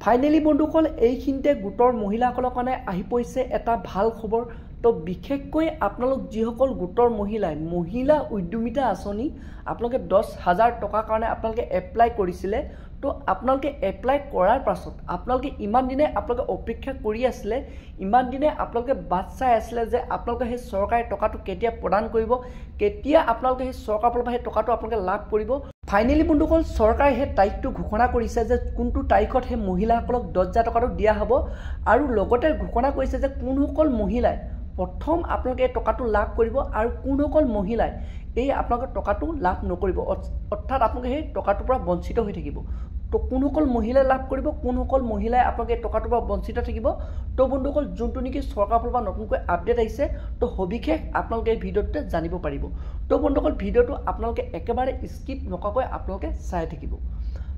Finally বন্ধুসকল এইখিনিতে গোটৰ মহিলাসকলৰ কাৰণে আহি পৰিছে এটা ভাল খবৰ। তো বিশেষকৈ আপোনালোক যিসকল গোটৰ মহিলা উদ্যমিতা আঁচনি আপোনালোকে 10,000 টকাৰ কাৰণে আপোনালোকে এপ্লাই কৰিছিলে। তো আপোনালোকে এপ্লাই কৰাৰ পাছত আপোনালোকে ইমান দিনে আপোনালোকে অপেক্ষা কৰি আছিলে, ইমান দিনে আপোনালোকে বাট চাই আছিলে যে আপোনালোকে সেই চৰকাৰে টকাটো কেতিয়া প্ৰদান কৰিব, কেতিয়া আপোনালোকে সেই চৰকাৰৰ ফালৰ পৰা সেই টকাটো আপোনালোকে লাভ কৰিব। ফাইনেলি বন্ধুসকল চৰকাৰে সেই তাৰিখটো ঘোষণা কৰিছে যে কোনটো তাৰিখত সেই মহিলাসকলক 10,000 টকাটো দিয়া হ'ব, আৰু লগতে ঘোষণা কৰিছে যে কোনসকল মহিলাই প্ৰথম আপোনালোকে এই টকাটো লাভ কৰিব আৰু কোনসকল মহিলাই এই আপোনালোকে টকাটো লাভ নকৰিব, অৰ্থাৎ আপোনালোকে সেই টকাটোৰ পৰা বঞ্চিত হৈ থাকিব। তো কোনসকল মহিলাই লাভ কৰিব, কোনসকল মহিলাই আপোনালোকে টকাটোৰ পৰা বঞ্চিত থাকিব। তো বন্ধুসকল যোনটো নেকি চৰকাৰৰ ফালৰ পৰা নতুনকৈ আপডেট আহিছে, তো সবিশেষ আপোনালোকে এই ভিডিঅ'টোতে জানিব পাৰিব। তো বন্ধুসকল ভিডিঅ'টো আপোনালোকে একেবাৰে স্কিপ নকৰাকৈ আপোনালোকে চাই থাকিব।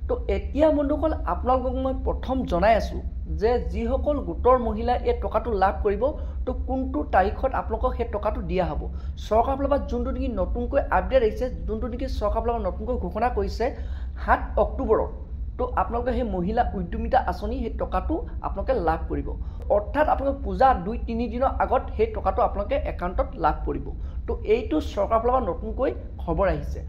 তো এতিয়া বন্ধুসকল আপোনালোকক মই প্ৰথম জনাই আছোঁ যে যিসকল গোটৰ মহিলাই এই টকাটো লাভ কৰিব, তো কোনটো তাৰিখত আপোনালোকক সেই টকাটো দিয়া হ'ব। চৰকাৰৰ ফালৰ পৰা যোনটো নেকি নতুনকৈ আপডেট আহিছে, যোনটো নেকি চৰকাৰৰ ফালৰ পৰা নতুনকৈ ঘোষণা কৰিছে 7 অক্টোবৰত, তো আপোনালোকে সেই মহিলা উদ্যমিতা আঁচনি সেই টকাটো আপোনালোকে লাভ কৰিব। অৰ্থাৎ আপোনালোকে পূজা 2-3 দিনৰ আগত সেই টকাটো আপোনালোকে একাউণ্টত লাভ কৰিব। তো এইটো চৰকাৰৰ ফালৰ পৰা নতুনকৈ খবৰ আহিছে।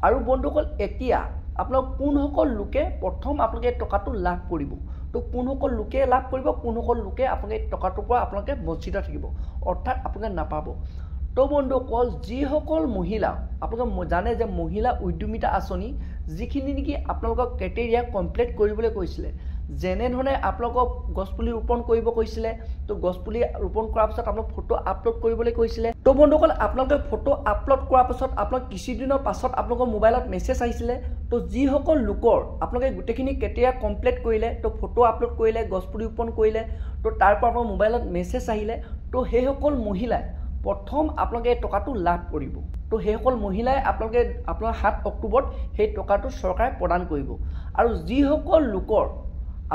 আৰু বন্ধুসকল এতিয়া আপোনালোক কোনসকল লোকে প্ৰথম আপোনালোকে এই টকাটো লাভ কৰিব, তো কোনসকল লোকে লাভ কৰিব, কোনসকল লোকে আপোনালোকে এই টকাটোৰ পৰা আপোনালোকে বঞ্চিত থাকিব, অৰ্থাৎ আপোনালোকে নাপাব। তো বন্ধুসকল যিসকল মহিলা আপোনালোকে জানে যে মহিলা উদ্যমিতা আঁচনি যিখিনি নেকি আপোনালোকক ক্ৰাইটেৰিয়া কমপ্লিট কৰিবলৈ কৈছিলে, যেনেধৰণে আপোনালোকক গছপুলি ৰোপণ কৰিব কৈছিলে, তো গছপুলি ৰোপণ কৰাৰ পাছত আপোনালোক ফটো আপলোড কৰিবলৈ কৈছিলে। তো বন্ধুসকল আপোনালোকে ফটো আপলোড কৰাৰ পাছত আপোনালোক কিছুদিনৰ পাছত আপোনালোকৰ মোবাইলত মেছেজ আহিছিলে। তো যিসকল লোকৰ আপোনালোকে গোটেইখিনি ক্ৰাইটেৰিয়া কমপ্লিট কৰিলে, তো ফটো আপলোড কৰিলে, গছপুলি ৰোপণ কৰিলে, তো তাৰ পৰা আপোনালোকৰ মোবাইলত মেছেজ আহিলে, তো সেইসকল মহিলাই প্ৰথম আপোনালোকে এই টকাটো লাভ কৰিব। তো সেইসকল মহিলাই আপোনালোকে আপোনাৰ 7 অক্টোবৰত সেই টকাটো চৰকাৰে প্ৰদান কৰিব। আৰু যিসকল লোকৰ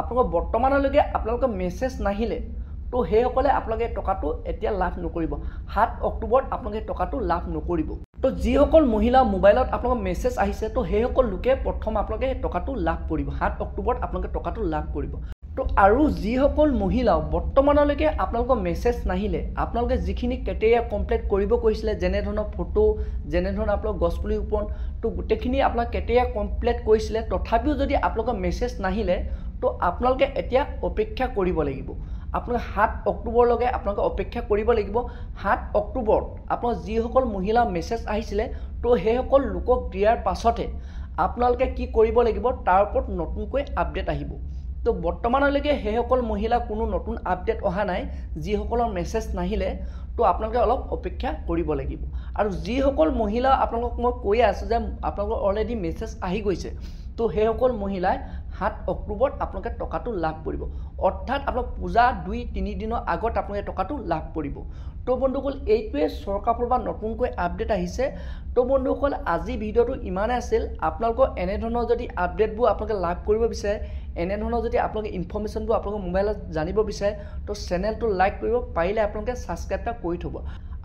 আপোনালোকৰ বৰ্তমানলৈকে আপোনালোকৰ মেছেজ নাহিলে, তো সেইসকলে আপোনালোকে টকাটো এতিয়া লাভ নকৰিব। 7 অক্টোবৰত আপোনালোকে টকাটো লাভ নকৰিব। তো যিসকল মহিলা মোবাইলত আপোনালোকৰ মেছেজ আহিছে, তো সেইসকল লোকে প্ৰথম আপোনালোকে সেই টকাটো লাভ কৰিব। 7 অক্টোবৰত আপোনালোকে টকাটো লাভ কৰিব। তো আৰু যিসকল মহিলা বৰ্তমানলৈকে আপোনালোকৰ মেছেজ নাহিলে, আপোনালোকে যিখিনি ক্ৰাইটেৰিয়া কমপ্লিট কৰিব কৈছিলে, যেনেধৰণৰ ফটো, যেনেধৰণৰ আপোনালোকৰ গছপুলি ৰোপণ, তো গোটেইখিনি আপোনাক ক্ৰাইটেৰিয়া কমপ্লিট কৰিছিলে, তথাপিও যদি আপোনালোকৰ মেছেজ নাহিলে, তো আপোনালোকে এতিয়া অপেক্ষা কৰিব লাগিব। আপোনালোকে 7 অক্টোবৰলৈকে আপোনালোকে অপেক্ষা কৰিব লাগিব। 7 অক্টোবৰত আপোনাৰ যিসকল মহিলা মেছেজ আহিছিলে, তো সেইসকল লোকক দিয়াৰ পাছতহে আপোনালোকে কি কৰিব লাগিব তাৰ ওপৰত নতুনকৈ আপডেট আহিব। তো বৰ্তমানলৈকে সেইসকল মহিলা কোনো নতুন আপডেট অহা নাই, যিসকলৰ মেছেজ নাহিলে, তো আপোনালোকে অলপ অপেক্ষা কৰিব লাগিব। আৰু যিসকল মহিলা আপোনালোকক মই কৈ আছোঁ যে আপোনালোকৰ অলৰেডি মেছেজ আহি গৈছে, তো সেইসকল মহিলাই 7 অক্টোবৰত আপোনালোকে টকাটো লাভ কৰিব। অৰ্থাৎ আপোনালোক পূজা 2-3 দিনৰ আগত আপোনালোকে টকাটো লাভ কৰিব। তো বন্ধুসকল এইটোৱে চৰকাৰৰ ফালৰ পৰা নতুনকৈ আপডেট আহিছে। তো বন্ধুসকল আজি ভিডিঅ'টো ইমানেই আছিল। আপোনালোকৰ এনেধৰণৰ যদি আপডেটবোৰ আপোনালোকে লাভ কৰিব বিচাৰে, এনেধৰণৰ যদি আপোনালোকে ইনফৰ্মেশ্যনবোৰ আপোনালোকৰ মোবাইলত জানিব বিচাৰে, তো চেনেলটো লাইক কৰিব, পাৰিলে আপোনালোকে ছাবস্ক্ৰাইব কৰি থ'ব।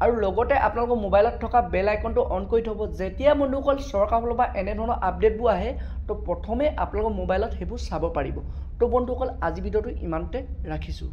আৰু লগতে আপোনালোকৰ মোবাইলত থকা বেল আইকনটো অন কৰি থ'ব। যেতিয়া বন্ধুসকল চৰকাৰৰ ফালৰ পৰা এনেধৰণৰ আপডেটবোৰ আহে, তো প্ৰথমে আপোনালোকৰ মোবাইলত সেইবোৰ চাব পাৰিব। তো বন্ধুসকল আজি ভিডিঅ'টো ইমানতে ৰাখিছোঁ।